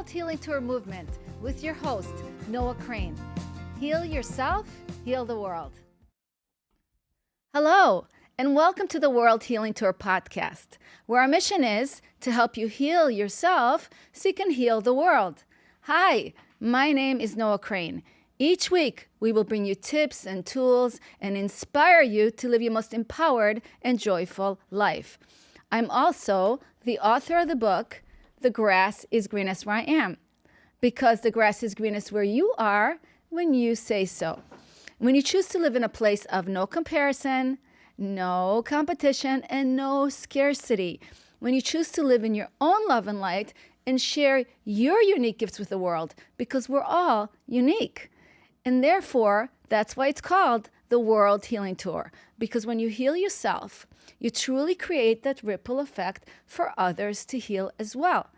World Healing Tour movement with your host, Noah Crane. Heal yourself, heal the world. Hello, and welcome to the World Healing Tour podcast, where our mission is to help you heal yourself so you can heal the world. Hi, my name is Noah Crane. Each week, we will bring you tips and tools and inspire you to live your most empowered and joyful life. I'm also the author of the book, The Grass is Greenest Where I Am, because the grass is greenest where you are when you say so. When you choose to live in a place of no comparison, no competition, and no scarcity. When you choose to live in your own love and light and share your unique gifts with the world, because we're all unique. And therefore, that's why it's called the World Healing Tour. Because when you heal yourself, you truly create that ripple effect for others to heal as well.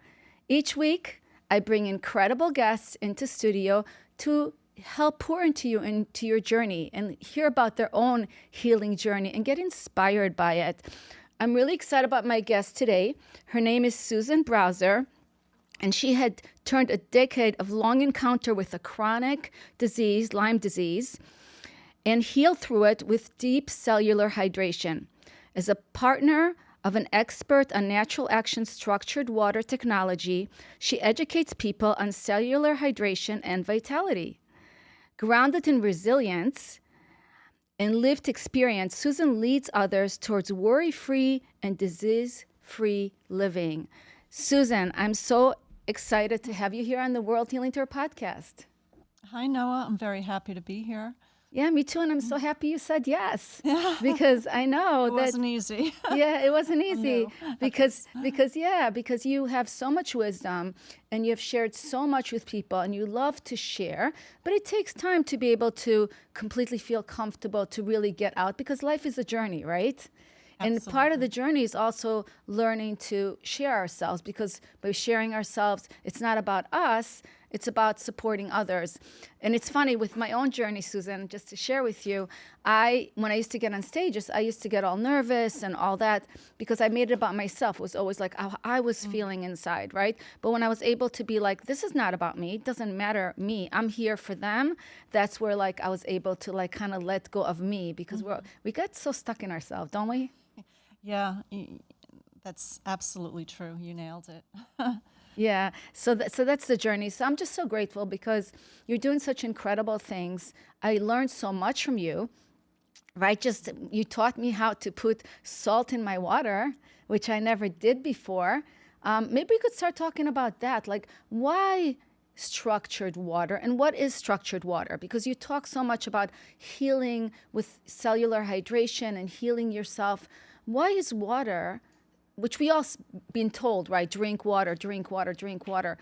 Each week, I bring incredible guests into studio to help pour into you, into your journey, and hear about their own healing journey and get inspired by it. I'm really excited about my guest today. Her name is Susan Brauser, and she had turned a decade of long encounter with a chronic disease, Lyme disease, and healed through it with deep cellular hydration. As a partner of an expert on natural action structured water technology, she educates people on cellular hydration and vitality. Grounded in resilience and lived experience, Susan leads others towards worry-free and disease-free living. Susan, I'm so excited to have you here on the World Healing Tour podcast. Hi, Noah. I'm very happy to be here. Yeah, me too, and I'm so happy you said yes, because I know It wasn't easy. Yeah, it wasn't easy No. because you have so much wisdom and you've shared so much with people and you love to share, but it takes time to be able to completely feel comfortable to really get out, because life is a journey, right? And part of the journey is also learning to share ourselves, because by sharing ourselves, it's not about us, it's about supporting others. And it's funny, with my own journey, Susan, just to share with you, when I used to get on stages, I used to get all nervous and all that because I made it about myself. It was always like how I was feeling inside, right? But when I was able to be like, this is not about me, it doesn't matter me, I'm here for them, that's where like I was able to like kind of let go of me, because we get so stuck in ourselves, don't we? Yeah, that's absolutely true. You nailed it. Yeah, so that's the journey. So I'm just so grateful because you're doing such incredible things. I learned so much from you, right? You taught me how to put salt in my water, which I never did before. Maybe we could start talking about that. Like, why structured water, and what is structured water? Because you talk so much about healing with cellular hydration and healing yourself. Why is water, which we all been told, right? Drink water, drink water, drink water.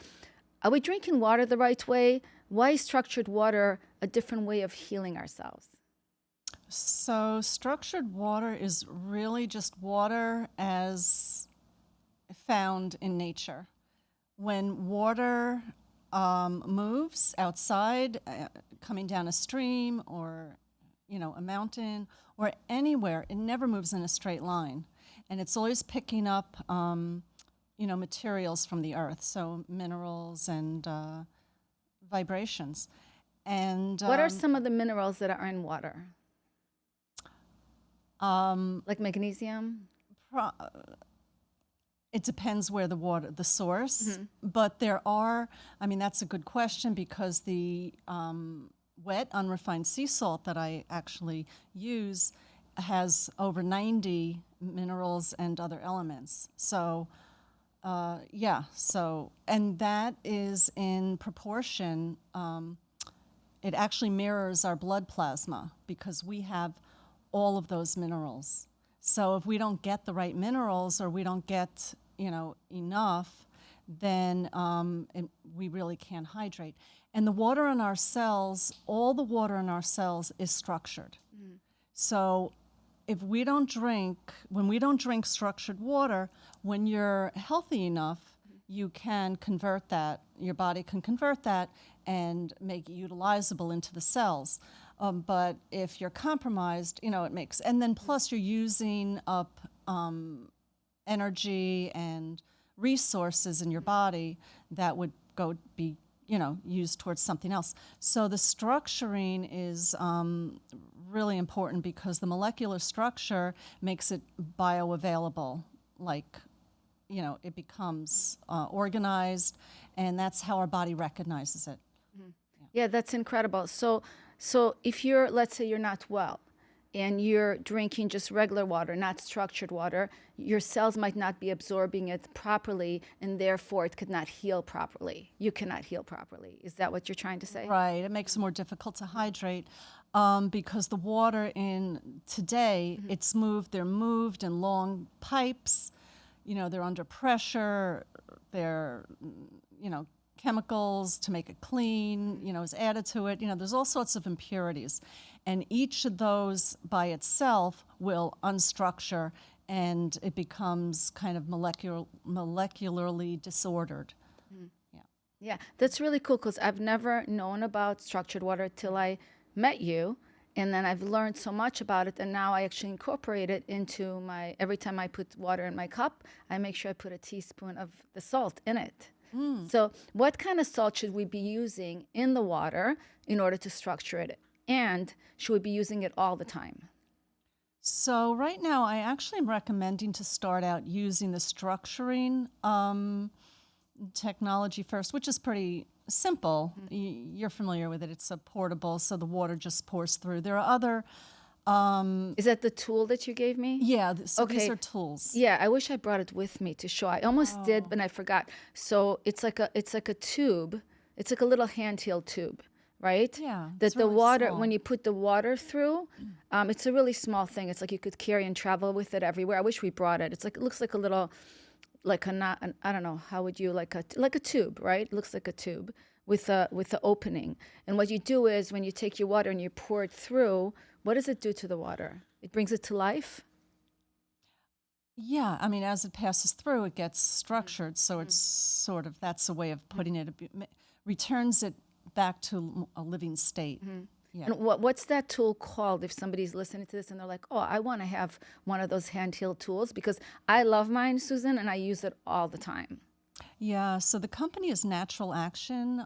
Are we drinking water the right way? Why is structured water a different way of healing ourselves? So structured water is really just water as found in nature. When water moves outside, coming down a stream or a mountain or anywhere, it never moves in a straight line. And it's always picking up, materials from the earth, so minerals and vibrations. And what are some of the minerals that are in water? Like magnesium? It depends where the source, but there are, that's a good question, because the wet, unrefined sea salt that I actually use has over 90 minerals and other elements. So, and that is in proportion, it actually mirrors our blood plasma, because we have all of those minerals. So if we don't get the right minerals, or we don't get, enough, then we really can't hydrate. And the water in our cells, all the water in our cells is structured. So when we don't drink structured water, when you're healthy enough, you can convert that, your body can convert that and make it utilizable into the cells. But if you're compromised, it makes, and then plus you're using up energy and resources in your body that would go be used towards something else. So the structuring is really important because the molecular structure makes it bioavailable, like it becomes organized, and that's how our body recognizes it. Yeah, that's incredible. So if you're, let's say you're not well and you're drinking just regular water, not structured water, your cells might not be absorbing it properly, and therefore it could not heal properly. You cannot heal properly. Is that what you're trying to say? Right. It makes it more difficult to hydrate because the water in today, they're moved in long pipes. They're under pressure. They're, chemicals to make it clean, is added to it. There's all sorts of impurities. And each of those by itself will unstructure, and it becomes kind of molecularly disordered. Yeah, that's really cool because I've never known about structured water till I met you. And then I've learned so much about it, and now I actually incorporate it into every time I put water in my cup, I make sure I put a teaspoon of the salt in it. So what kind of salt should we be using in the water in order to structure it? And should we be using it all the time? So right now, I actually am recommending to start out using the structuring technology first, which is pretty simple. You're familiar with it. It's a portable, so the water just pours through. There are other. Is that the tool that you gave me? Yeah, so Okay. these are tools. Yeah, I wish I brought it with me to show. I almost did, but I forgot. So it's like a tube. It's like a little handheld tube, right? Yeah, That it's the really water, small. when you put the water through, it's a really small thing. It's like you could carry and travel with it everywhere. I wish we brought it. It looks like a little, like I don't know, how would you, like a tube, right? It looks like a tube with the opening. And what you do is when you take your water and you pour it through, what does it do to the water? It brings it to life? Yeah, I mean, as it passes through, it gets structured. So it's sort of, that's a way of putting it, returns it back to a living state. Yeah. And what's that tool called if somebody's listening to this and they're like, oh, I want to have one of those handheld tools? Because I love mine, Susan, and I use it all the time. Yeah, so the company is Natural Action,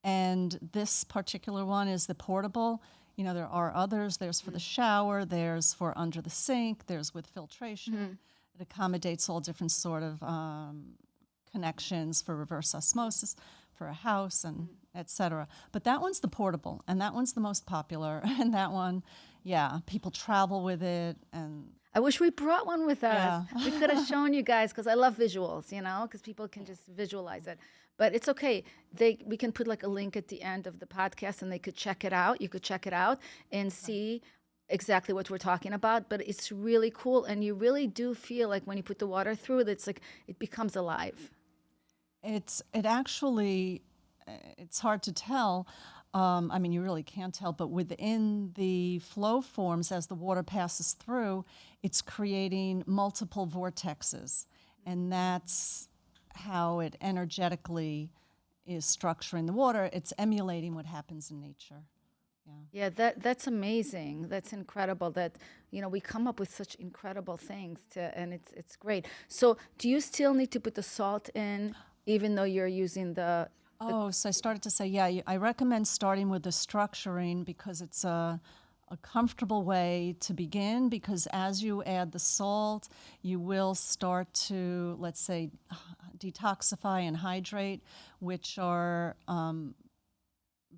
and this particular one is the portable. There are others. There's for the shower, there's for under the sink, there's with filtration. It accommodates all different sort of connections for reverse osmosis, for a house, and et cetera. But that one's the portable, and that one's the most popular. And that one, yeah, people travel with it, and I wish we brought one with us. Yeah. We could have shown you guys because I love visuals, because people can just visualize it. But it's okay. We can put like a link at the end of the podcast and they could check it out. You could check it out and see exactly what we're talking about. But it's really cool. And you really do feel like when you put the water through it, it's like it becomes alive. It actually, it's hard to tell. I mean, you really can't tell, but within the flow forms, as the water passes through, it's creating multiple vortexes. And that's how it energetically is structuring the water. It's emulating what happens in nature. Yeah, that's amazing. That's incredible that, we come up with such incredible things and it's great. So do you still need to put the salt in even though you're using the So I started to say, yeah, I recommend starting with the structuring because it's a comfortable way to begin, because as you add the salt, you will start to, let's say, detoxify and hydrate, which are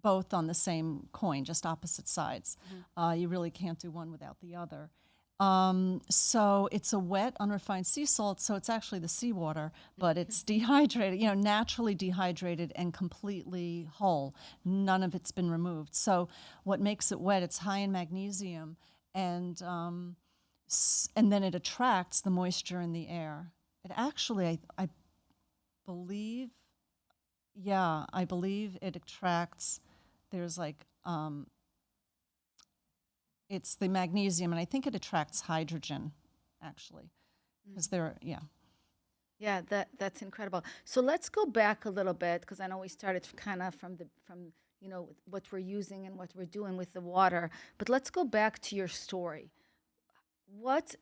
both on the same coin, just opposite sides. You really can't do one without the other. So it's a wet, unrefined sea salt, so it's actually the seawater, but it's dehydrated, naturally dehydrated and completely whole. None of it's been removed. So what makes it wet, it's high in magnesium, and then it attracts the moisture in the air. It actually, I believe, I believe it attracts, there's like, it's the magnesium, and I think it attracts hydrogen, actually, because Yeah, that's incredible. So let's go back a little bit because I know we started kind of from what we're using and what we're doing with the water. But let's go back to your story.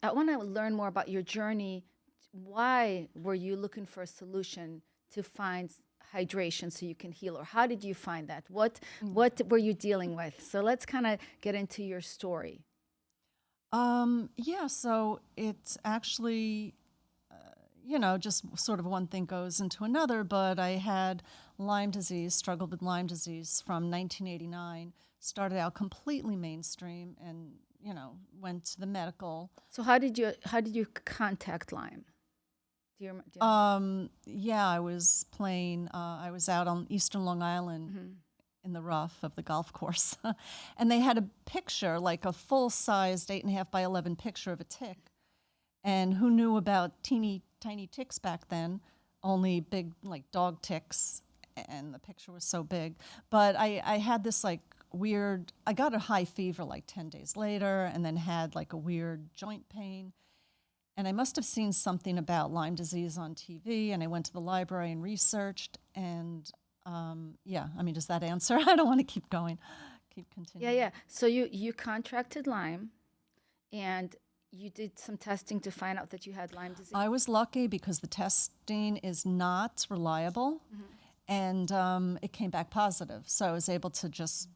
I want to learn more about your journey. Why were you looking for a solution to find hydration so you can heal, or how did you find that? What were you dealing with? So let's kind of get into your story. Yeah, so it's actually, just sort of one thing goes into another, but I had Lyme disease, struggled with Lyme disease from 1989, started out completely mainstream and, went to the medical. So how did you contact Lyme? Do you Yeah, I was playing, I was out on Eastern Long Island in the rough of the golf course. And they had a picture, like a full-sized 8.5 by 11 picture of a tick. And who knew about teeny tiny ticks back then? Only big, like dog ticks. And the picture was so big. But I had this like weird, I got a high fever like 10 days later and then had like a weird joint pain. And I must have seen something about Lyme disease on TV, and I went to the library and researched. And yeah, I mean, does that answer? I don't want to keep going, keep continuing. Yeah. So you contracted Lyme, and you did some testing to find out that you had Lyme disease. I was lucky because the testing is not reliable, and it came back positive. So I was able to just,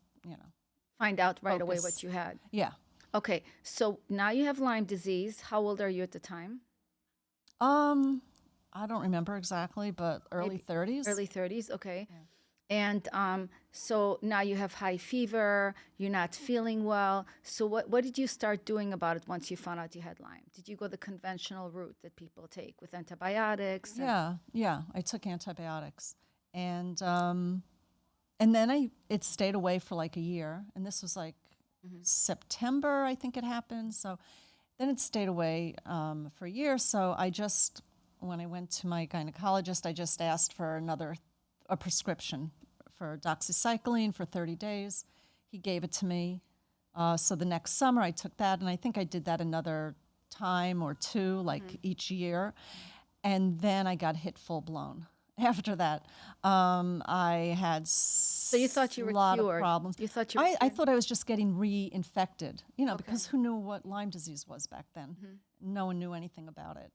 Find out right away focus. what you had. Yeah. Okay, so now you have Lyme disease. How old are you at the time? I don't remember exactly, but early 30s. Early 30s, okay. And so now you have high fever, you're not feeling well. So what did you start doing about it once you found out you had Lyme? Did you go the conventional route that people take with antibiotics? Yeah. I took antibiotics, and then it stayed away for like a year, and this was like September, I think it happened. So then it stayed away for a year. So when I went to my gynecologist, I just asked for a prescription for doxycycline for 30 days. He gave it to me. So the next summer I took that, and I think I did that another time or two, like each year. And then I got hit full blown. After that, I had So you thought you were a lot cured. of problems. You thought you were I cured? thought I was just getting reinfected, because who knew what Lyme disease was back then? No one knew anything about it.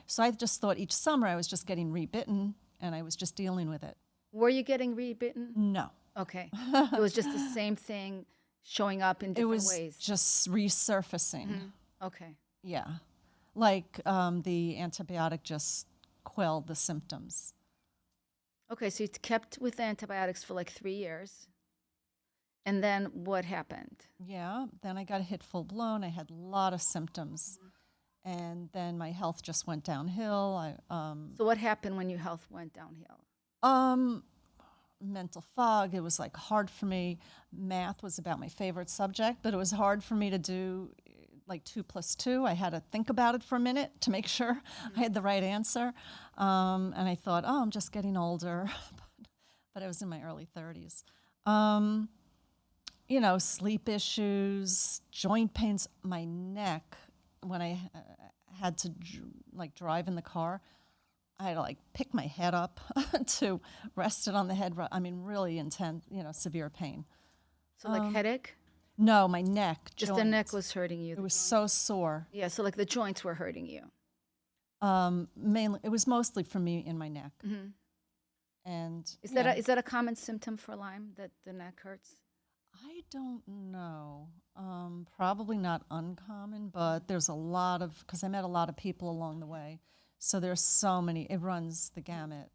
So I just thought each summer I was just getting rebitten, and I was just dealing with it. Were you getting rebitten? No. Okay. It was just the same thing showing up in It different was ways. just resurfacing. Okay. Yeah. Like the antibiotic just quelled the symptoms. Okay, so you kept with antibiotics for like 3 years. And then what happened? Yeah. Then I got hit full blown. I had a lot of symptoms. And then my health just went downhill. So what happened when your health went downhill? Mental fog. It was like hard for me. Math was about my favorite subject, but it was hard for me to do like 2 + 2. I had to think about it for a minute to make sure I had the right answer. And I thought, oh, I'm just getting older. But I was in my early 30s. Sleep issues, joint pains, my neck. When I had to drive in the car, I had to pick my head up to rest it on the head. I mean, really intense, severe pain. So like headache? No, my neck. Just the neck was hurting you. It was so sore. Yeah, so like the joints were hurting you. Mainly, it was mostly for me in my neck. And is that a common symptom for Lyme, that the neck hurts? I don't know. Probably not uncommon, but there's a lot of, because I met a lot of people along the way. So there's so many, it runs the gamut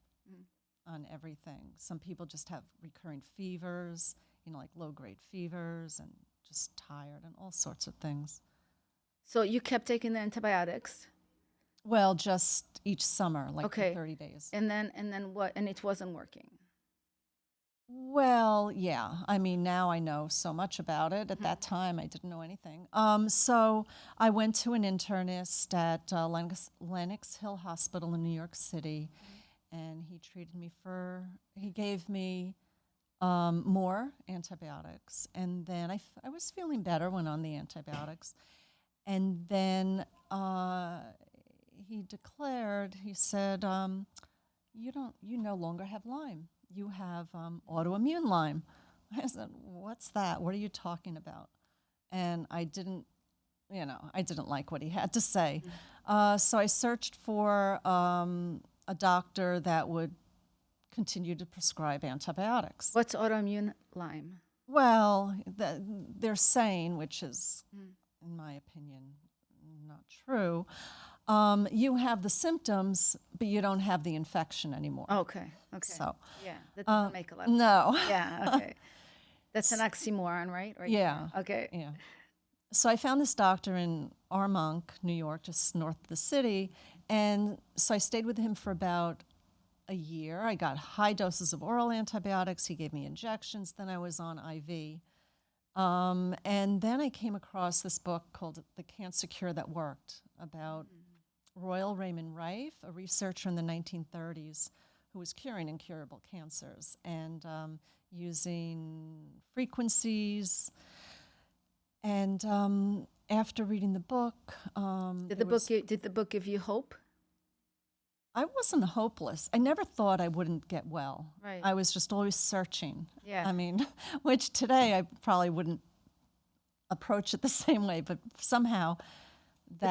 on everything. Some people just have recurring fevers, like low-grade fevers, and just tired and all sorts of things. So you kept taking the antibiotics? Well, just each summer, for Okay. 30 days. And then what? And it wasn't working? Well, yeah. I mean, now I know so much about it. At that time, I didn't know anything. So I went to an internist at Lenox Hill Hospital in New York City, and he treated me he gave me more antibiotics. And then I was feeling better, went on the antibiotics. And then he said, you no longer have Lyme. You have autoimmune Lyme. I said, what's that? What are you talking about? And I didn't like what he had to say. So I searched for a a doctor that would continue to prescribe antibiotics. What's autoimmune Lyme? Well, they're saying, which is, in my opinion, not true. You have the symptoms, but you don't have the infection anymore. Okay. So, Yeah, that doesn't make a lot of sense. no. Yeah, okay. That's an oxymoron, right? Yeah. There. Okay. Yeah. So I found this doctor in Armonk, New York, just north of the city. And so I stayed with him for about a year. I got high doses of oral antibiotics. He gave me injections. Then I was on IV. And then I came across this book called The Cancer Cure That Worked about Royal Raymond Rife, a researcher in the 1930s who was curing incurable cancers and using frequencies. And after reading the book, Did the book give you hope? I wasn't hopeless. I never thought I wouldn't get well. Right. I was just always searching. Yeah. I mean, which today I probably wouldn't approach it the same way, but somehow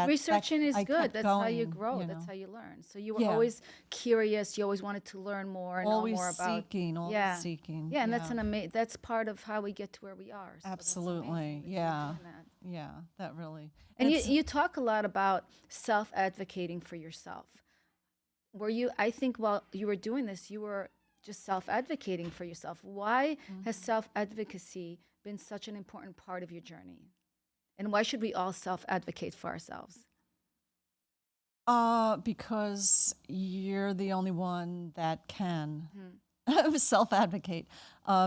researching is I good. kept That's how you going, grow. you That's know. how you learn. So you were Yeah. always curious. You always wanted to learn more and Always know more about. seeking, always Yeah. seeking. Yeah, and that's part of how we get to where we are. So that's Absolutely. amazing that you're Yeah. doing that. Yeah, that really. And it's- you talk a lot about self-advocating for yourself. I think while you were doing this, you were just self-advocating for yourself. Why has self-advocacy been such an important part of your journey? And why should we all self-advocate for ourselves? Because you're the only one that can self-advocate.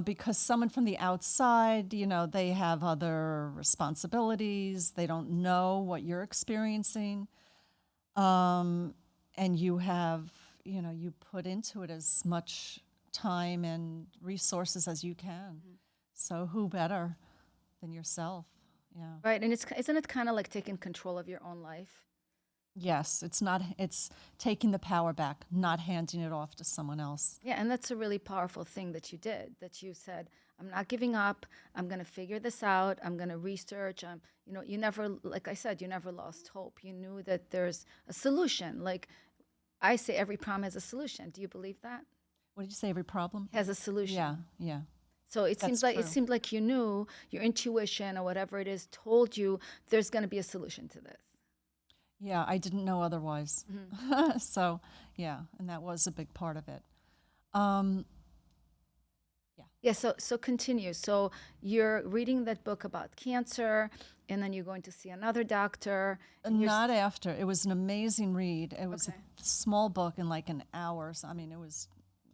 Because someone from the outside, they have other responsibilities. They don't know what you're experiencing. And you have, you put into it as much time and resources as you can. So who better than yourself? Yeah. Right, and isn't it kind of like taking control of your own life? Yes, it's taking the power back, not handing it off to someone else. Yeah, and that's a really powerful thing that you did, that you said, I'm not giving up. I'm going to figure this out. I'm going to research. You never, like I said, you never lost hope. You knew that there's a solution. Like I say, every problem has a solution. Do you believe that? What did you say? Every problem Has a solution. Yeah, yeah. So it seems That's like true. you knew, your intuition or whatever it is told you there's going to be a solution to this. Yeah, I didn't know otherwise. So, yeah, and that was a big part of it. Yeah, so continue. So you're reading that book about cancer, and then you're going to see another doctor. And Not after. It was an amazing read. It was Okay. a small book in like an hour. So, I mean,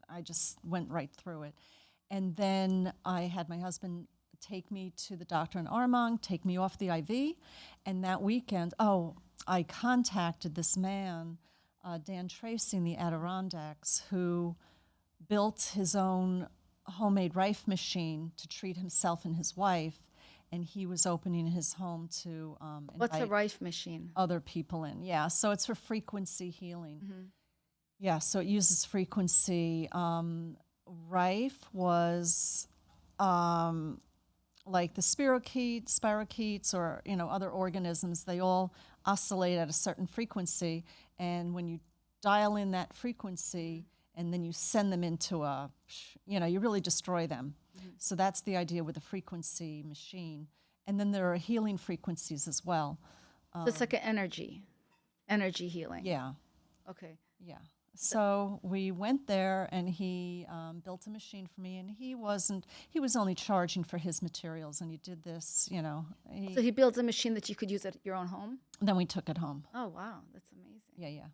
I just went right through it. And then I had my husband take me to the doctor in Armonk, take me off the IV. And that weekend, I contacted this man, Dan Tracy in the Adirondacks, who built his own homemade Rife machine to treat himself and his wife. And he was opening his home to What's a invite Rife machine? other people in. Yeah, so it's for frequency healing. Yeah, so it uses frequency. Rife was like the spirochetes or other organisms. They all oscillate at a certain frequency, and when you dial in that frequency and then you send them into you really destroy them. So that's the idea with the frequency machine. And then there are healing frequencies as well. So it's like an energy healing. Yeah. Okay. Yeah. So we went there, and he built a machine for me, and he was only charging for his materials, and he did this, So he builds a machine that you could use at your own home? then we took it home. Oh, wow. That's amazing. Yeah, yeah.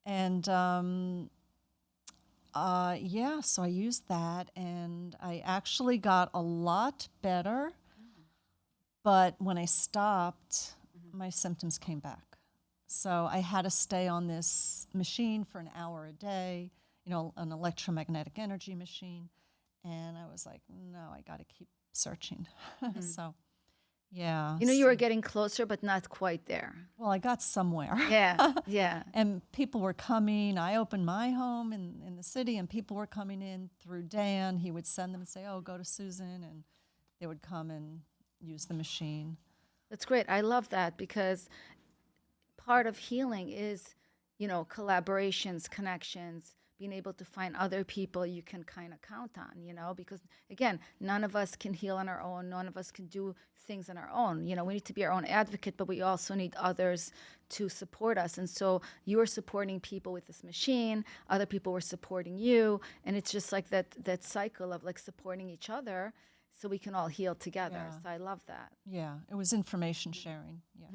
And so I used that, and I actually got a lot better, but when I stopped, my symptoms came back. So I had to stay on this machine for an hour a day, an electromagnetic energy machine. And I was like, no, I got to keep searching. So, yeah. You were getting closer, but not quite there. Well, I got somewhere. Yeah, yeah. And people were coming. I opened my home in the city, and people were coming in through Dan. He would send them and say, go to Susan, and they would come and use the machine. That's great. I love that because part of healing is collaborations, connections, being able to find other people you can kind of count on, because again, none of us can heal on our own. None of us can do things on our own. We need to be our own advocate, but we also need others to support us. And so you were supporting people with this machine, other people were supporting you. And it's just like that cycle of like supporting each other so we can all heal together. Yeah. So I love that. Yeah, it was information sharing. Yeah.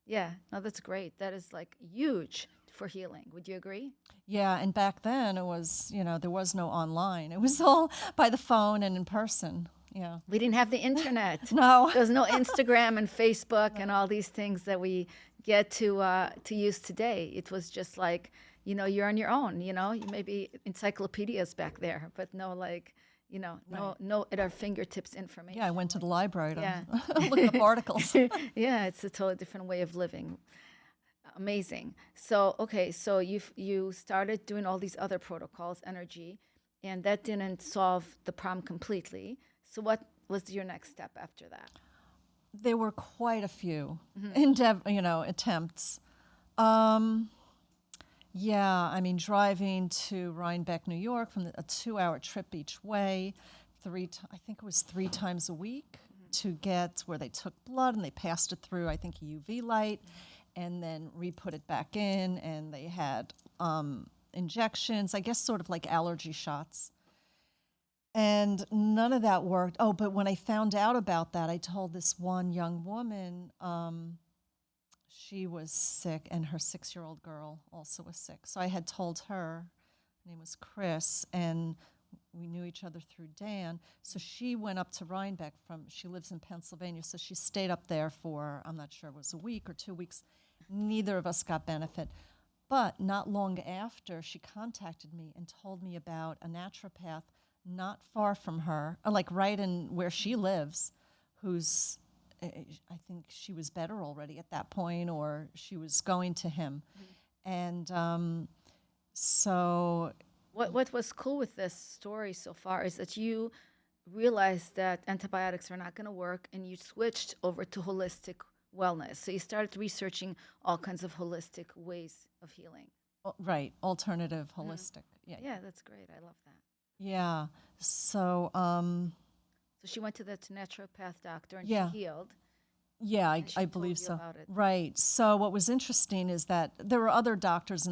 Yeah, no, that's great. That is like huge for healing. Would you agree? Yeah, and back then it was, there was no online. It was all by the phone and in person. Yeah. We didn't have the internet. No. There was no Instagram and Facebook and all these things that we get to use today. It was just like, you're on your own. You maybe encyclopedias back there, but no no at our fingertips information. Yeah, I went to the library to Yeah. look up articles. Yeah, it's a totally different way of living. Amazing. So, okay, so you started doing all these other protocols, energy, and that didn't solve the problem completely. So what was your next step after that? There were quite a few attempts. Yeah, I mean, driving to Rhinebeck, New York, from a 2-hour trip each way, I think it was 3 times a week to get where they took blood and they passed it through, I think, a UV light, and then re-put it back in, and they had injections, I guess sort of like allergy shots. And none of that worked. Oh, but when I found out about that, I told this one young woman, she was sick, and her 6-year-old girl also was sick. So I had told her, her name was Chris, and we knew each other through Dan. So she went up to Rhinebeck she lives in Pennsylvania, so she stayed up there for, I'm not sure, it was a week or 2 weeks. Neither of us got benefit. But not long after, she contacted me and told me about a naturopath not far from her, like right in where she lives, who's, I think she was better already at that point, or she was going to him. And so... What was cool with this story so far is that you realized that antibiotics are not going to work, and you switched over to holistic wellness. So you started researching all kinds of holistic ways of healing. Right, alternative, holistic. Yeah. Yeah, that's great. I love that. Yeah. So, So she went to the naturopath doctor and Yeah. she healed. yeah, And she I told believe you so. about it. Right. So what was interesting is that there were other doctors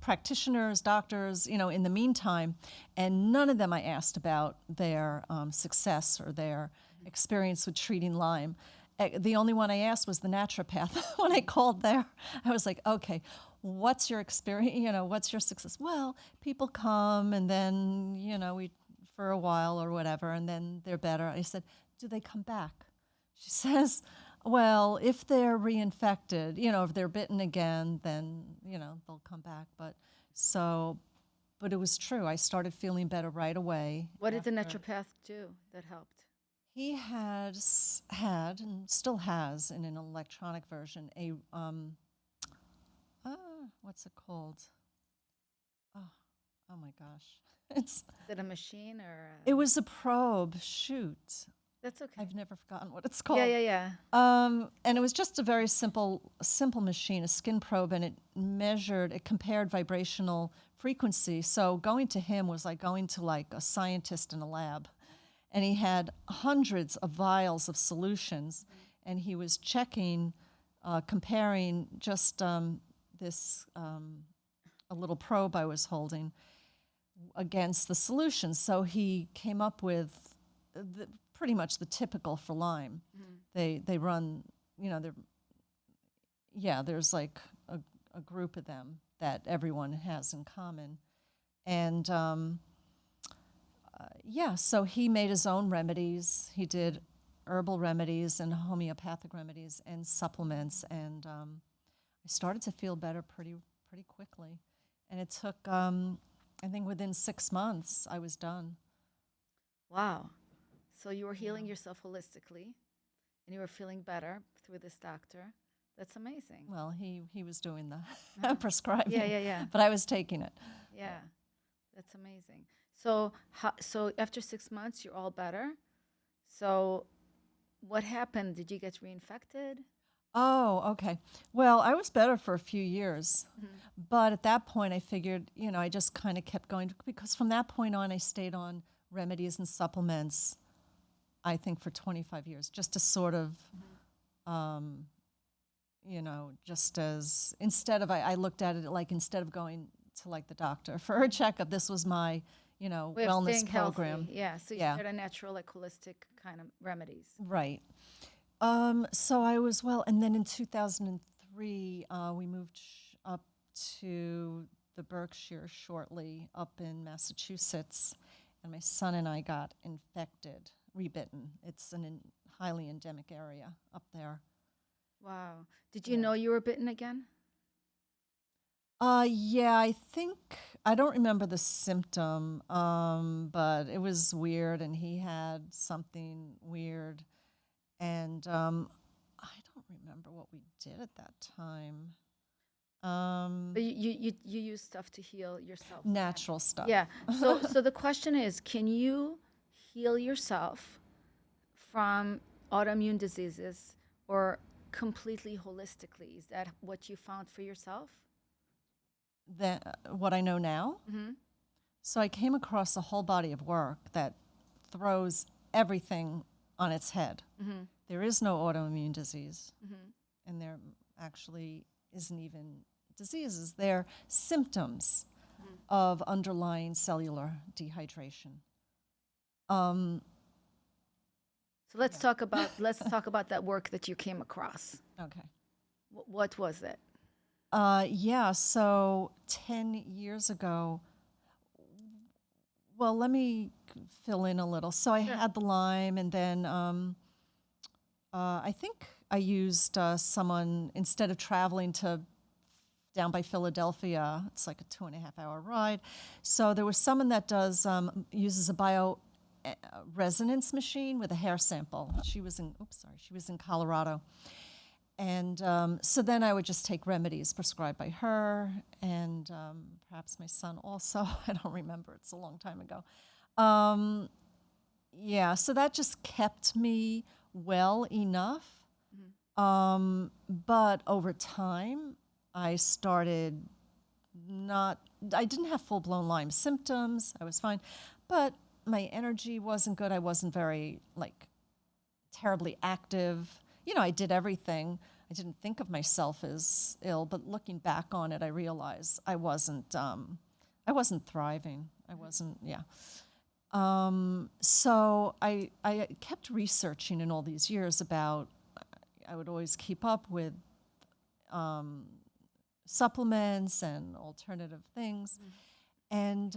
practitioners, doctors, in the meantime, and none of them I asked about their success or their experience with treating Lyme. The only one I asked was the naturopath. When I called there, I was like, okay, what's your experience? What's your success? Well, people come and then, we for a while or whatever, and then they're better. I said, do they come back? She says, well, if they're reinfected, if they're bitten again, then, they'll come back. But it was true. I started feeling better right away. What did the naturopath do that helped? He had and still has in an electronic version what's it called? Oh my gosh. Is it a machine or? It was a probe. Shoot. That's okay. I've never forgotten what it's called. Yeah. And it was just a very simple machine, a skin probe, and it compared vibrational frequency. So going to him was like going to like a scientist in a lab. And he had hundreds of vials of solutions, and he was checking, comparing just a little probe I was holding against the solutions. So he came up with pretty much the typical for Lyme. They run, there's like a group of them that everyone has in common. And so he made his own remedies. He did herbal remedies and homeopathic remedies and supplements, and I started to feel better pretty quickly. And it took, I think within 6 months, I was done. Wow. So you were healing yourself holistically, and you were feeling better through this doctor. That's amazing. Well, he was doing the prescribing. Yeah. But I was taking it. Yeah, that's amazing. So after 6 months, you're all better. So what happened? Did you get reinfected? Oh, okay. Well, I was better for a few years. Mhm. But at that point, I figured, I just kind of kept going because from that point on, I stayed on remedies and supplements, I think, for 25 years, just to sort of, um, just as instead of, I looked at it like instead of going to like the doctor for a checkup, this was my, Way of wellness staying healthy. program. Yeah. So you Yeah, started natural, like holistic kind of remedies. right. So I was well, and then in 2003, we moved up to the Berkshire shortly up in Massachusetts, and my son and I got infected, rebitten. It's highly endemic area up there. Wow. Did you Yeah. know you were bitten again? Yeah, I think I don't remember the symptom, but it was weird, and he had something weird, and I don't remember what we did at that time. But you use stuff to heal yourself from that. Natural stuff. Yeah. So the question is, can you heal yourself from autoimmune diseases or completely holistically? Is that what you found for yourself? That what I know now. Mm-hmm. So I came across a whole body of work that throws everything on its head. Mm-hmm. There is no autoimmune disease, Mm-hmm. and there actually isn't even diseases. They're symptoms Mm-hmm. of underlying cellular dehydration. Um, So let's yeah. talk about that work that you came across. Okay. What was it? Yeah. So 10 years ago. Well, let me fill in a little. So I Sure. had the Lyme, and then I think I used someone instead of traveling to down by Philadelphia. It's like a 2.5 hour ride. So there was someone that does uses a bio resonance machine with a hair sample. She was in Colorado. And so then I would just take remedies prescribed by her, and perhaps my son also. I don't remember. It's a long time ago. Um, yeah, so that just kept me well enough. Mm-hmm. But over time, I started not, I didn't have full blown Lyme symptoms. I was fine. But my energy wasn't good. I wasn't very, like, terribly active. I did everything. I didn't think of myself as ill, but looking back on it, I realized I wasn't thriving. I wasn't, yeah. So I kept researching in all these years about, I would always keep up with supplements and alternative things. And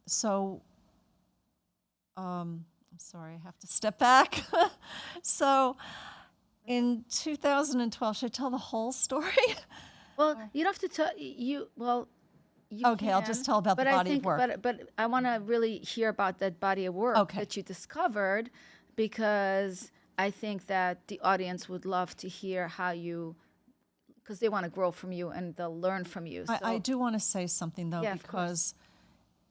so, I'm sorry, I have to step back. So in 2012, should I tell the whole story? Well, you don't have to tell you. Well, you Okay, I'll just can, tell about the but I body of think, work. but I want to really hear about that body of work Okay. that you discovered, because I think that the audience would love to hear how you, because they want to grow from you and they'll learn from you. So I do want to say something, though, yeah, of course. because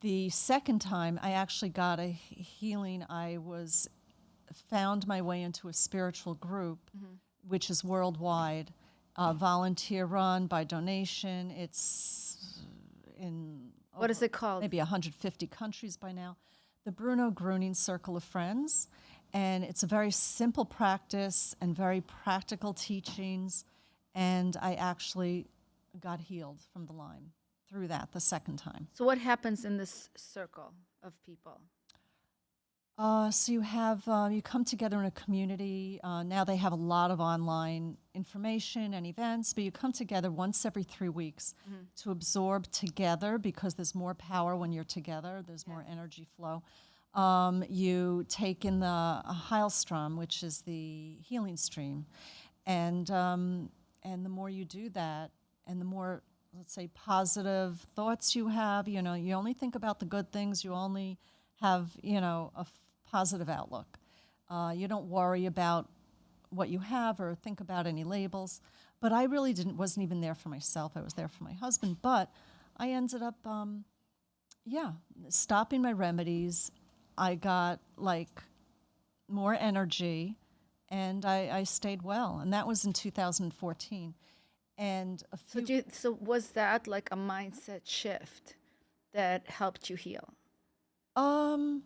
the second time I actually got a healing, I found my way into a spiritual group, which is worldwide, volunteer run by donation. It's in What is it called? maybe 150 countries by now. The Bruno Gruning Circle of Friends. And it's a very simple practice and very practical teachings. And I actually got healed from the Lyme through that the second time. So what happens in this circle of people? So you come together in a community. Now they have a lot of online information and events, but you come together once every 3 weeks to absorb together, because there's more power when you're together. There's more energy flow. You take in the Heilstrom, which is the healing stream, and the more you do that, and the more, let's say, positive thoughts you have, you only think about the good things. You only have, a positive outlook. You don't worry about what you have or think about any labels. But I really wasn't even there for myself. I was there for my husband. But I ended up, stopping my remedies. I got like more energy, and I stayed well. And that was in 2014. And a So few, so was that like a mindset shift that helped you heal? um,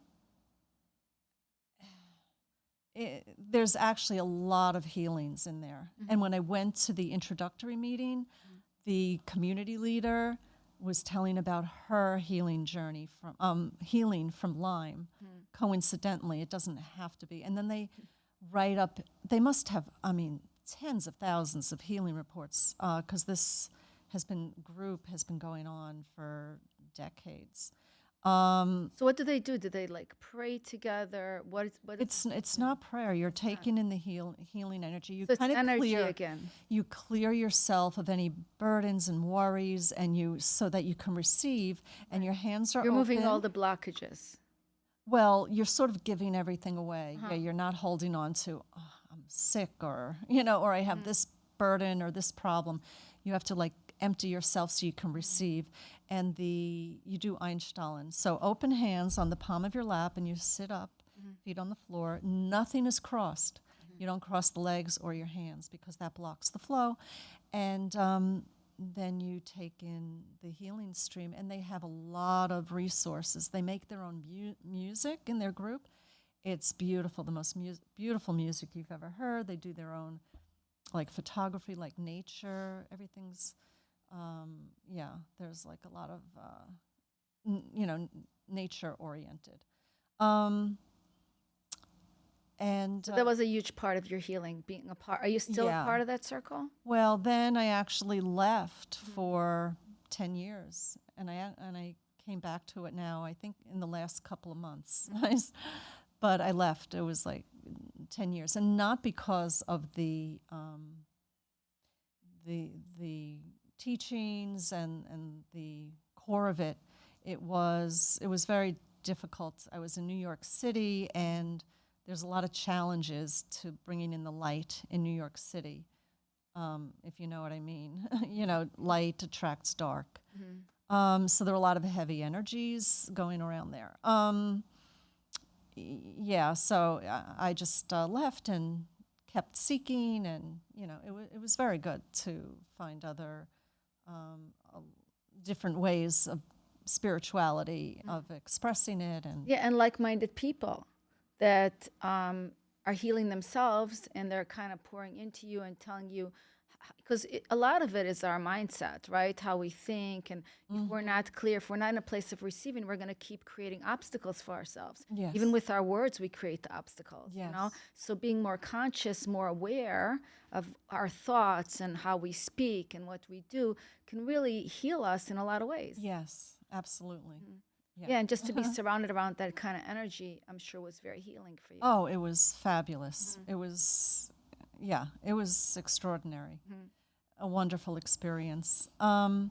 there's actually a lot of healings in there. And when I went to the introductory meeting, the community leader was telling about her healing journey from healing from Lyme. Coincidentally, it doesn't have to be. And then they write up. They must have, I mean, tens of thousands of healing reports because this group has been going on for decades. So what do they do? Do they like pray together? What is It's not prayer. You're taking in the healing energy. You so it's kind of energy again. you clear yourself of any burdens and worries, and so that you can receive. And your hands are You're moving all open. the blockages. Well, you're sort of giving everything away. Yeah, you're not holding on to, oh, I'm sick, or or I have this burden or this problem. You have to like empty yourself so you can receive. And you do Einstellen. So open hands on the palm of your lap, and you sit up, feet on the floor. Nothing is crossed. You don't cross the legs or your hands because that blocks the flow. And then you take in the healing stream, and they have a lot of resources. They make their own music in their group. It's beautiful, the most beautiful music you've ever heard. They do their own like photography, like nature. Everything's there's like a lot of nature oriented. And So that was a huge part of your healing, being a part. Are you still a part of that circle? well, then I actually left for 10 years, and I came back to it now, I think in the last couple of months. But I left. It was like 10 years, and not because of the teachings and the core of it. It was very difficult. I was in New York City, and there's a lot of challenges to bringing in the light in New York City, if you know what I mean. Light attracts dark. So there are a lot of heavy energies going around there. So I just left and kept seeking, and it was very good to find other different ways of spirituality, of expressing it. And Yeah, and like-minded people that are healing themselves, and they're kind of pouring into you and telling you, because a lot of it is our mindset, right? How we think, and if we're not clear, if we're not in a place of receiving, we're going to keep creating obstacles for ourselves. Yes. Even with our words, we create the obstacles. Yes. So being more conscious, more aware of our thoughts and how we speak and what we do can really heal us in a lot of ways. Yes, absolutely. Yeah, and just to be surrounded around that kind of energy, I'm sure was very healing for you. Oh, it was fabulous. It was extraordinary. A wonderful experience. So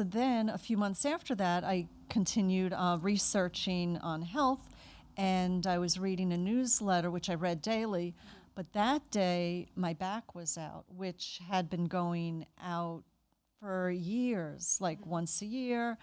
then a few months after that, I continued researching on health, and I was reading a newsletter, which I read daily. But that day, my back was out, which had been going out for years, like once a year,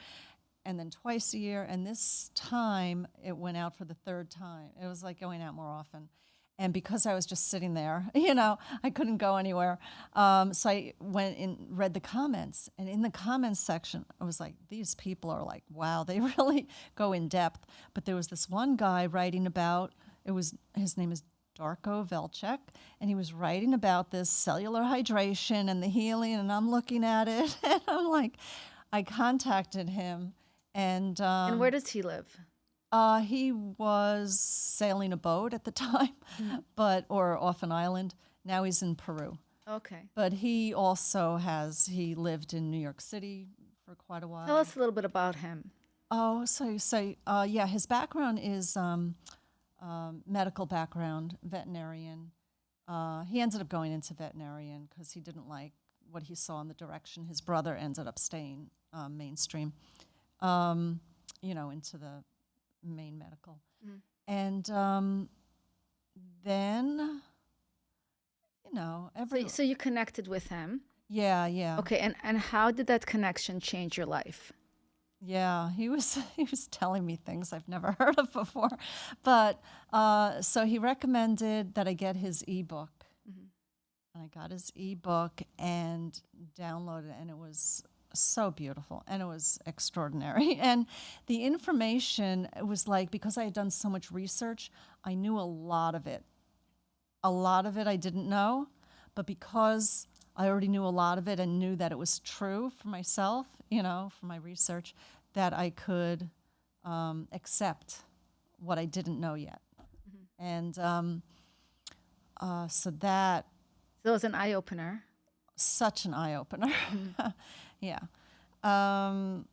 and then twice a year. And this time, it went out for the third time. It was like going out more often. And because I was just sitting there, I couldn't go anywhere. So I went and read the comments. And in the comments section, I was like, these people are like, wow, they really go in depth. But there was this one guy writing about, his name is Darko Velchek, and he was writing about this cellular hydration and the healing, and I'm looking at it, and I'm like, I contacted him. And where does he live? He was sailing a boat at the time, or off an island. Now he's in Peru. Okay. But he also he lived in New York City for quite a while. Tell us a little bit about him. Oh, his background is medical background, veterinarian. He ended up going into veterinarian because he didn't like what he saw in the direction. His brother ended up staying mainstream, into the main medical. And then, So you connected with him. Yeah. Okay, and how did that connection change your life? Yeah, he was he was telling me things I've never heard of before, but so he recommended that I get his ebook, Mhm. and I got his ebook and downloaded it, and it was so beautiful and it was extraordinary. And the information, it was like, because I had done so much research, I knew a lot of it. A lot of it I didn't know, but because I already knew a lot of it and knew that it was true for myself, from my research, that I could accept what I didn't know yet. Mhm. And so that, So it was an eye opener. such an eye opener. Mhm. Yeah. Um,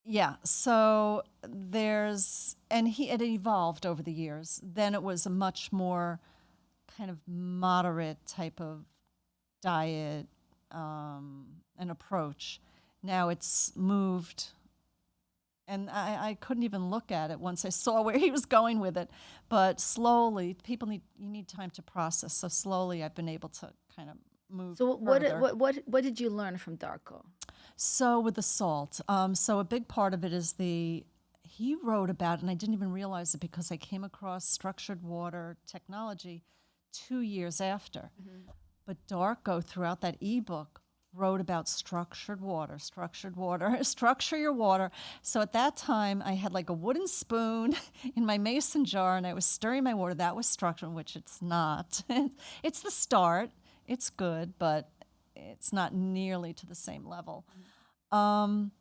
yeah. So it evolved over the years. Then it was a much more kind of moderate type of diet and approach. Now it's moved, and I couldn't even look at it once I saw where he was going with it. But slowly, you need time to process. So slowly, I've been able to kind of move So further. what did you learn from Darko? So with the salt, so a big part of it is he wrote about, and I didn't even realize it because I came across structured water technology 2 years after. Mhm. But Darko, throughout that ebook, wrote about structure your water. So at that time, I had like a wooden spoon in my mason jar, and I was stirring my water. That was structure, which it's not. It's the start. It's good, but it's not nearly to the same level. Um,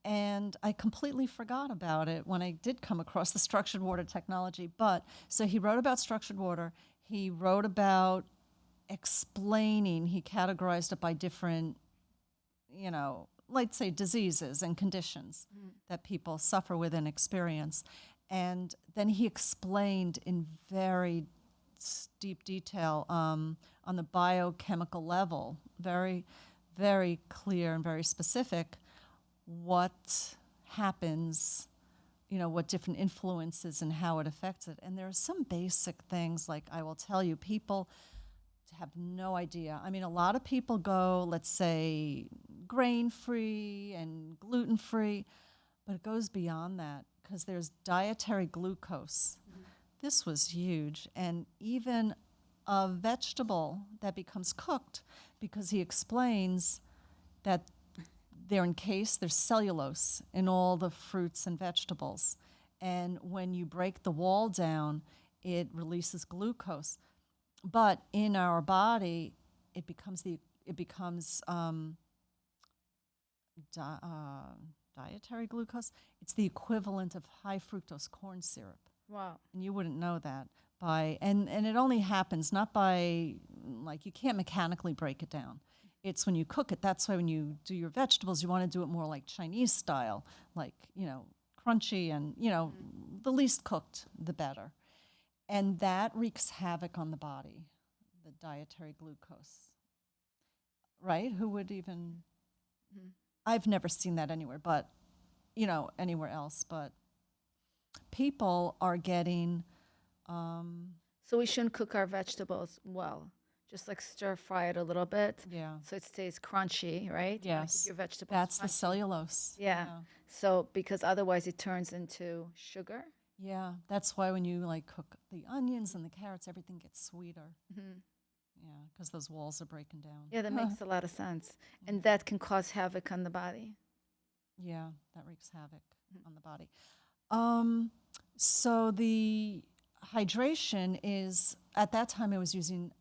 and I completely forgot about it when I did come across the structured water technology. But so he wrote about structured water. He wrote about explaining, he categorized it by different, let's say diseases and conditions Mhm. that people suffer with and experience. And then he explained in very deep detail on the biochemical level, very, very clear and very specific, what happens, what different influences and how it affects it. And there are some basic things, like I will tell you, people have no idea. I mean, a lot of people go, let's say, grain free and gluten free, but it goes beyond that because there's dietary glucose. This was huge. And even a vegetable that becomes cooked, because he explains that there's cellulose in all the fruits and vegetables. And when you break the wall down, it releases glucose. But in our body, it becomes dietary glucose. It's the equivalent of high fructose corn syrup, Wow. and you wouldn't know that and it only happens not by, like, you can't mechanically break it down. It's when you cook it. That's why when you do your vegetables, you want to do it more like Chinese style, like, crunchy and, the least cooked, the better. And that wreaks havoc on the body, the dietary glucose, right? Who would even, Mhm. I've never seen that anywhere, but, anywhere else. But people are getting, So we shouldn't cook our vegetables well. Just like stir fry it a little bit yeah, so it stays crunchy, right? You want to keep yes, your vegetables that's the crunchy. cellulose. Yeah. Yeah. So because otherwise it turns into sugar. Yeah, that's why when you like cook the onions and the carrots, everything gets sweeter. Mhm. Yeah, because those walls are breaking down. Yeah, that makes a lot of sense. And Yeah. that can cause havoc on the body. Yeah, that wreaks havoc on the body. Um, so the hydration is, at that time I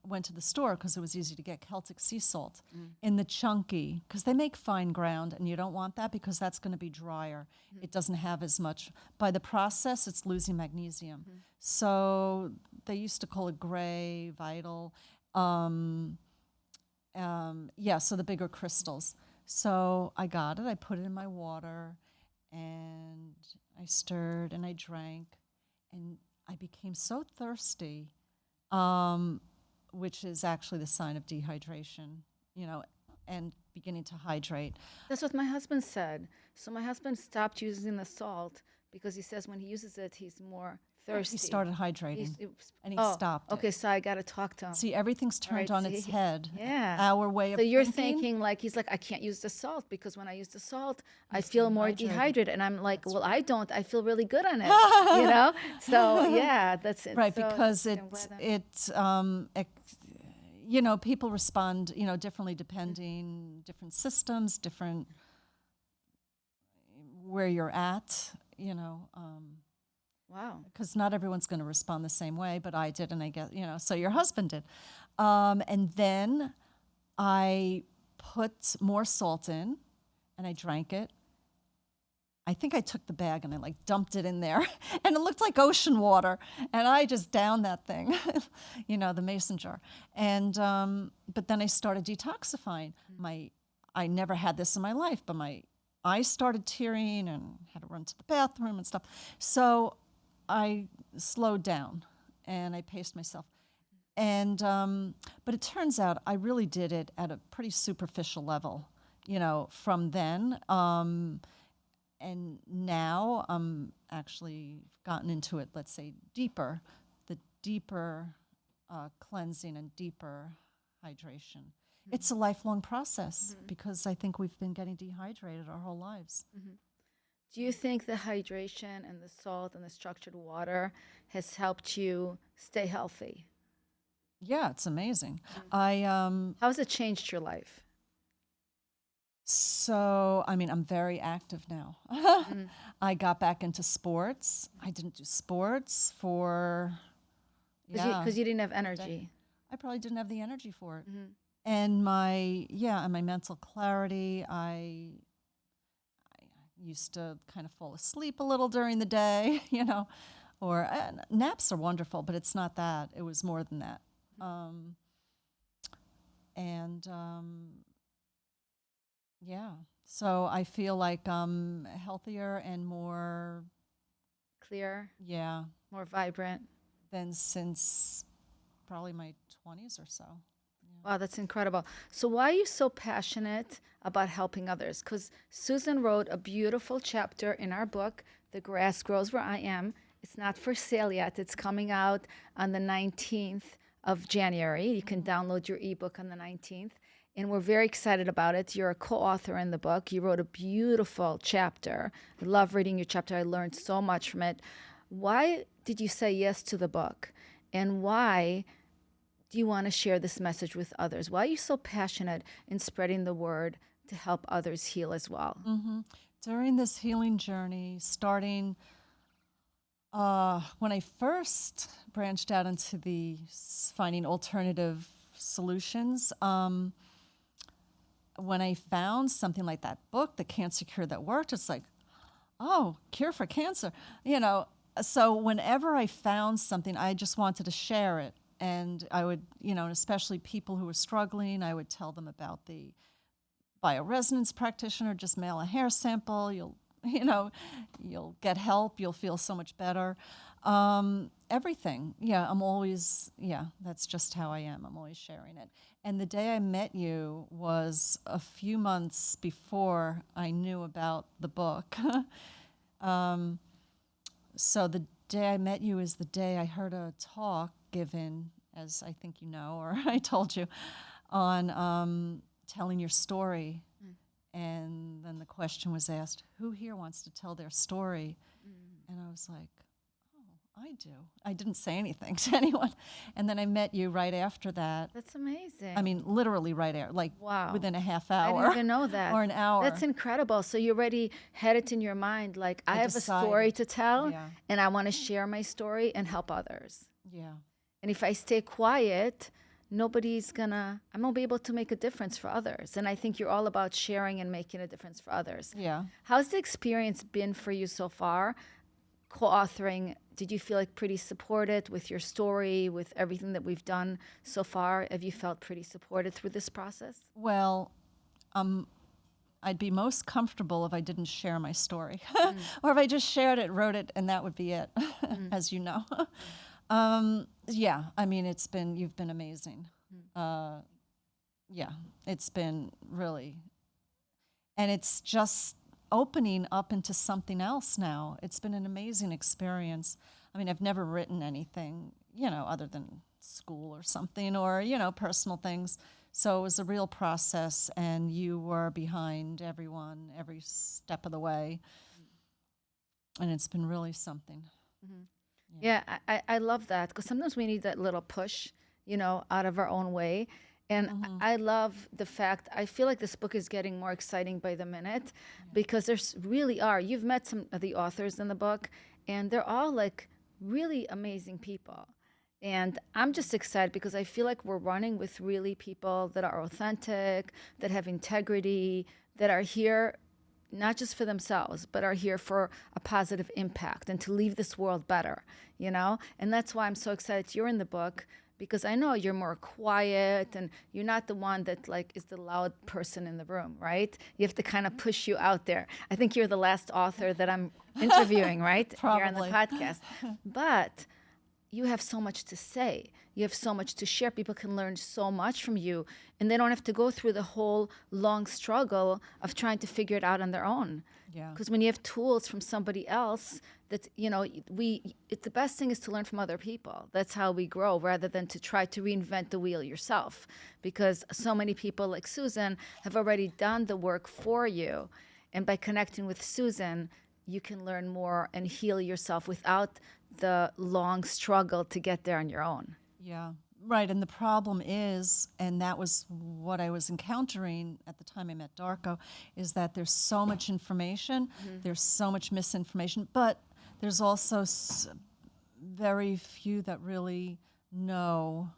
went to the store because it was easy to get Celtic sea salt Mm. in the chunky, because they make fine ground and you don't want that because that's going to be drier. It doesn't have as much. By the process, it's losing magnesium. Mhm. So they used to call it gray, vital. Um, yeah, so the bigger crystals. So I got it. I put it in my water, and I stirred and I drank, and I became so thirsty, um, which is actually the sign of dehydration, and beginning to hydrate. That's what my husband said. So my husband stopped using the salt Because he says when he uses it, he's more thirsty. He started hydrating, and he oh, stopped okay, it. so I got to talk to him. See, everything's All right, turned on its see? head. Yeah. Our way of So you're thinking. thinking like, he's like, I can't use the salt because when I use the salt, I feel more dehydrated. And I'm like, well, I don't. I feel really good on it, you know? So yeah, that's it. Right, So because I'm glad that- you know, people respond, you know, differently depending, different systems, different where you're at, you know. Wow. Because not everyone's going to respond the same way, but I did, and I guess, you know, so your husband did. And then I put more salt in, and I drank it. I think I took the bag and I like dumped it in there, and it looked like ocean water, and I just downed that thing, you know, the mason jar. And but then I started detoxifying. I never had this in my life, but my eyes started tearing and had to run to the bathroom and stuff. So I slowed down and I paced myself. And but it turns out I really did it at a pretty superficial level, you know, from then. And now I'm actually gotten into it, let's say, deeper, the deeper cleansing and deeper hydration. Mm-hmm. It's a lifelong process because I think we've been getting dehydrated our whole lives. Mm-hmm. Do you think the hydration and the salt and the structured water has helped you stay healthy? Yeah, it's amazing. How has it changed your life? So, I mean, I'm very active now. I got back into sports. I didn't do sports for, Because you didn't have energy. I probably didn't have the energy for it. And my mental clarity, I used to kind of fall asleep a little during the day, you know, or naps are wonderful, but it's not that. It was more than that. Yeah, so I feel like I'm healthier and more clear, yeah, more vibrant than since probably my 20s or so. Wow, that's incredible. So why are you so passionate about helping others? Because Susan wrote a beautiful chapter in our book, The Grass Grows Where I Am. It's not for sale yet. It's coming out on the 19th of January. You can download your ebook on the 19th. And we're very excited about it. You're a co-author in the book. You wrote a beautiful chapter. I love reading your chapter. I learned so much from it. Why did you say yes to the book? And why do you want to share this message with others? Why are you so passionate in spreading the word to help others heal as well? During this healing journey, starting when I first branched out into the finding alternative solutions, when I found something like that book, The Cancer Cure That Worked, it's like, oh, cure for cancer, you know. So whenever I found something, I just wanted to share it. And I would, you know, and especially people who were struggling, I would tell them about the bioresonance practitioner, just mail a hair sample, you'll get help, you'll feel so much better. Everything. Yeah, I'm always, that's just how I am. I'm always sharing it. And the day I met you was a few months before I knew about the book. So the day I met you is the day I heard a talk given, as I think you know, or I told you, on telling your story. And then the question was asked, who here wants to tell their story? And I was like, oh, I do. I didn't say anything to anyone. And then I met you right after that. That's amazing. I mean, literally right after, like within a half hour. I didn't even know that. Or an hour. That's incredible. So you already had it in your mind, like, I have a story to tell, and I want to share my story and help others. Yeah. And if I stay quiet, I won't be able to make a difference for others. And I think you're all about sharing and making a difference for others. Yeah. How's the experience been for you so far? Co-authoring, did you feel like pretty supported with your story, with everything that we've done so far? Have you felt pretty supported through this process? Well, I'd be most comfortable if I didn't share my story. Or if I just shared it, wrote it, and that would be it, as you know. Yeah, I mean, you've been amazing. Yeah, it's been really, and it's just opening up into something else now. It's been an amazing experience. I mean, I've never written anything, other than school or something, or, personal things. So it was a real process, and you were behind everyone every step of the way. And it's been really something. Yeah, I love that, because sometimes we need that little push, out of our own way. And I love the fact, I feel like this book is getting more exciting by the minute, because there's really are. You've met some of the authors in the book, and they're all like really amazing people. And I'm just excited because I feel like we're running with really people that are authentic, that have integrity, that are here not just for themselves, but are here for a positive impact and to leave this world better, And that's why I'm so excited you're in the book, because I know you're more quiet and you're not the one that like is the loud person in the room, right? You have to kind of push you out there. I think you're the last author that I'm interviewing, right? Here on the Probably. podcast. But you have so much to say. You have so much to share. People can learn so much from you, and they don't have to go through the whole long struggle of trying to figure it out on their own. Yeah. Because when you have tools from somebody else, that it's the best thing is to learn from other people. That's how we grow, rather than to try to reinvent the wheel yourself. Because so many people like Susan have already done the work for you, and by connecting with Susan, you can learn more and heal yourself without the long struggle to get there on your own. Yeah, right. And the problem is, and that was what I was encountering at the time I met Darko, is that there's so much information, there's so much misinformation, but there's also very few that really know.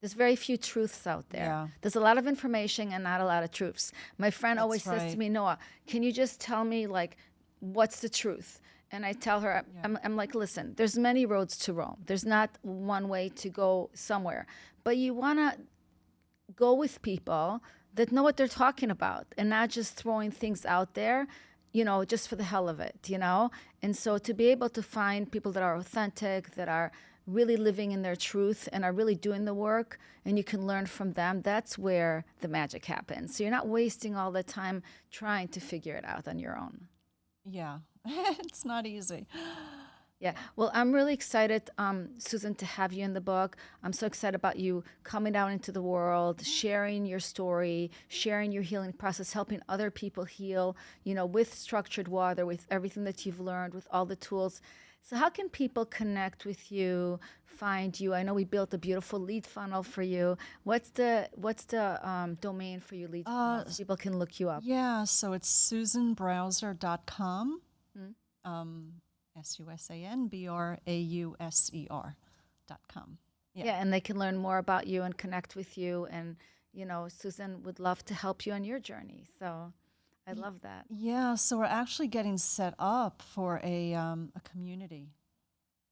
There's very few truths out there. Yeah. There's a lot of information and not a lot of truths. My friend That's always says right. to me, Noah, can you just tell me, like, what's the truth? And I tell her, I'm like, listen, there's many roads to Rome. There's not one way to go somewhere. But you want to go with people that know what they're talking about, and not just throwing things out there, just for the hell of it, And so to be able to find people that are authentic, that are really living in their truth and are really doing the work, and you can learn from them, that's where the magic happens. So you're not wasting all the time trying to figure it out on your own. Yeah, it's not easy. Yeah. Well, I'm really excited, Susan, to have you in the book. I'm so excited about you coming out into the world, sharing your story, sharing your healing process, helping other people heal, with structured water, with everything that you've learned, with all the tools. So how can people connect with you, find you? I know we built a beautiful lead funnel for you. What's the domain for your lead funnel so people can look you up? Yeah, so it's susanbrauser.com. SUSANBRAUSER.com. Yeah, and they can learn more about you and connect with you. And, Susan would love to help you on your journey. So I love that. Yeah, so we're actually getting set up for a community.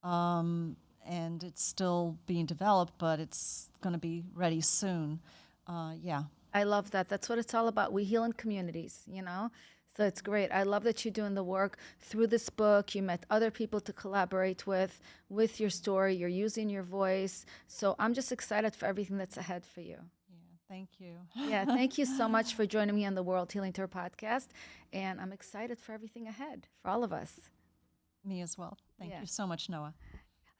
And it's still being developed, but it's going to be ready soon. Yeah. I love that. That's what it's all about. We heal in communities, So it's great. I love that you're doing the work through this book. You met other people to collaborate with your story. You're using your voice. So I'm just excited for everything that's ahead for you. Yeah, thank you. Yeah, thank you so much for joining me on the World Healing Tour podcast. And I'm excited for everything ahead for all of us. Me as well. Thank you so much, Noah.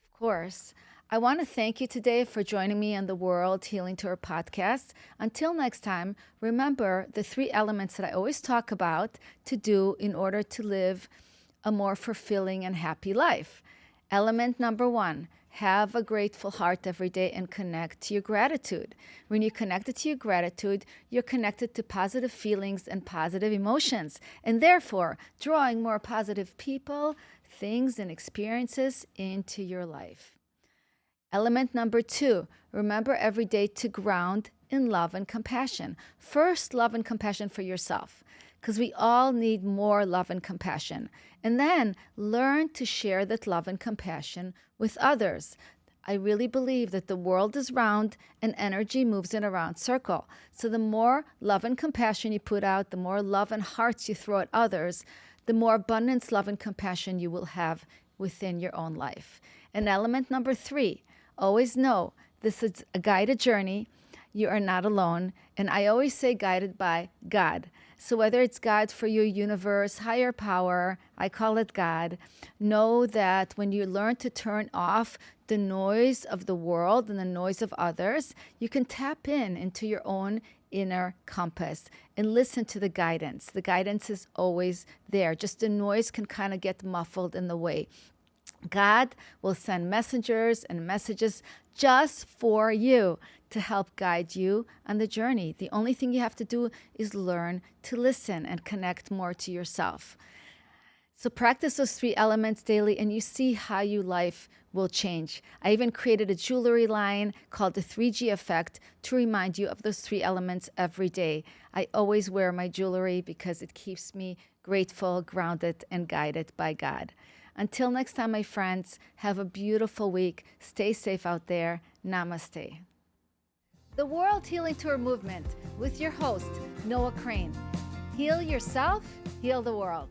Of course. I want to thank you today for joining me on the World Healing Tour podcast. Until next time, remember the 3 elements that I always talk about to do in order to live a more fulfilling and happy life. Element number 1, have a grateful heart every day and connect to your gratitude. When you're connected to your gratitude, you're connected to positive feelings and positive emotions, and therefore drawing more positive people, things, and experiences into your life. Element number 2, remember every day to ground in love and compassion. First, love and compassion for yourself, because we all need more love and compassion. And then learn to share that love and compassion with others. I really believe that the world is round and energy moves in a round circle. So the more love and compassion you put out, the more love and hearts you throw at others, the more abundance, love, and compassion you will have within your own life. And element number 3, always know this is a guided journey. you are not alone. And I always say guided by God. So whether it's God for your universe, higher power, I call it God, know that when you learn to turn off the noise of the world and the noise of others, you can tap into your own inner compass and listen to the guidance. The guidance is always there. Just the noise can kind of get muffled in the way. God will send messengers and messages just for you to help guide you on the journey. The only thing you have to do is learn to listen and connect more to yourself. So practice those 3 elements daily and you see how your life will change. I even created a jewelry line called the 3G Effect to remind you of those 3 elements every day. I always wear my jewelry because it keeps me grateful, grounded, and guided by God. Until next time, my friends, have a beautiful week. Stay safe out there. Namaste. The World Healing Tour Movement with your host, Noah Crane. Heal yourself, heal the world.